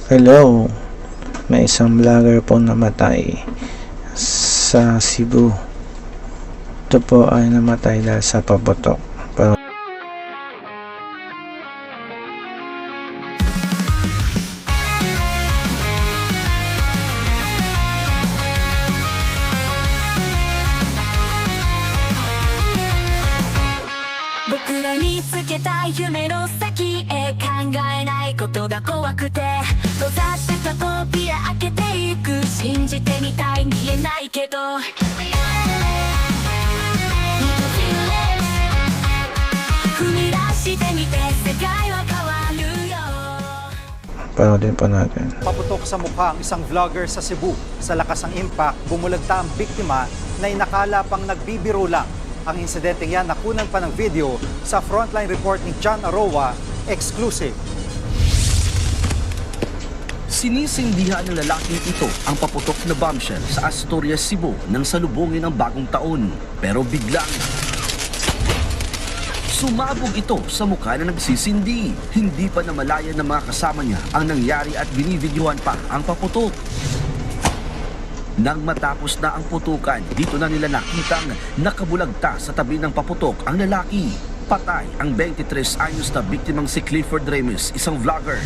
Hello, may isang vlogger po namatay sa Cebu. Ito po ay namatay dahil sa paputok. Panoodin pa natin. Paputok sa mukha ang isang vlogger sa Cebu. Sa lakas ng impact, bumulagta ang biktima na inakala pang nagbibiro lang. Ang insidenteng yan nakunan pa ng video sa Frontline report ni John Aroa, exclusive. Sinisindihan ng lalaking ito ang paputok na bombshell sa Asturias, Cebu nang salubungin ang bagong taon. Pero biglang sumabog ito sa mukha na nagsisindi. Hindi pa namalayan ng mga kasama niya ang nangyari at binivideohan pa ang paputok. Nang matapos na ang putukan, dito na nila nakitang nakabulagta sa tabi ng paputok ang lalaki. Patay ang 23 anyos na biktimang si Clifford Remis, isang vlogger.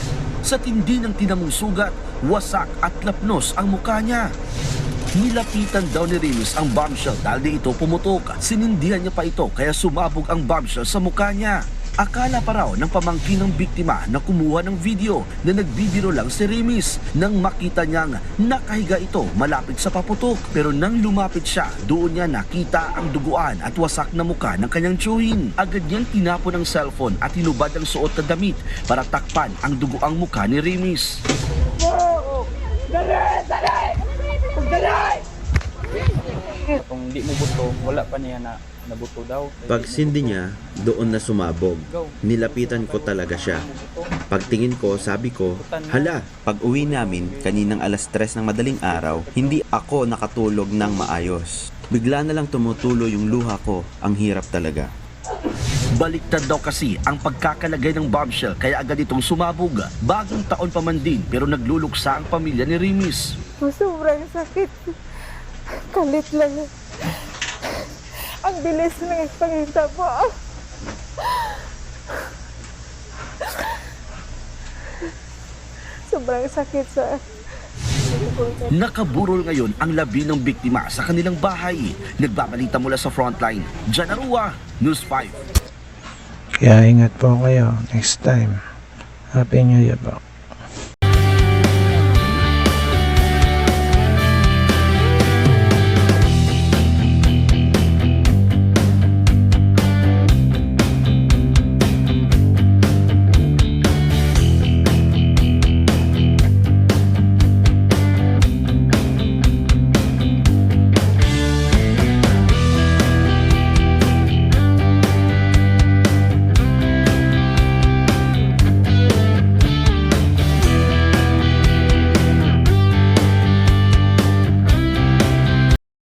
Sa tindi ng tinamong sugat, wasak at lapnos ang mukha niya. Nilapitan daw ni Remis ang bombshell dahil di ito pumutok. Sinindihan niya pa ito kaya sumabog ang bombshell sa mukha niya. Akala pa raw ng pamangkin ng biktima na kumuha ng video na nagbibiro lang si Remis nang makita niyang nakahiga ito malapit sa paputok. Pero nang lumapit siya, doon niya nakita ang duguan at wasak na mukha ng kanyang tiyuhin. Agad niyang tinapon ang cellphone at hinubad ang suot na damit para takpan ang duguang mukha ni Remis. Kung di mo buto, wala pa niya na nabuto daw. Pagsindi niya, doon na sumabog. Nilapitan ko talaga siya. Pagtingin ko, sabi ko, hala! Pag uwi namin, kaninang alas 3 ng madaling araw, hindi ako nakatulog ng maayos. Bigla na lang tumutulo yung luha ko. Ang hirap talaga. Baliktad daw kasi ang pagkakalagay ng bombshell kaya agad itong sumabog. Bagong taon pa man din pero nagluluksa ang pamilya ni Remis. Sobrang sakit. Kalit lang. Ang bilis ng ipangita po. Sobrang sakit sa... Nakaburol ngayon ang labi ng biktima sa kanilang bahay. Nagbabalita mula sa Frontline, John Aroa, News 5. Kaya ingat po kayo next time. Happy New Year po.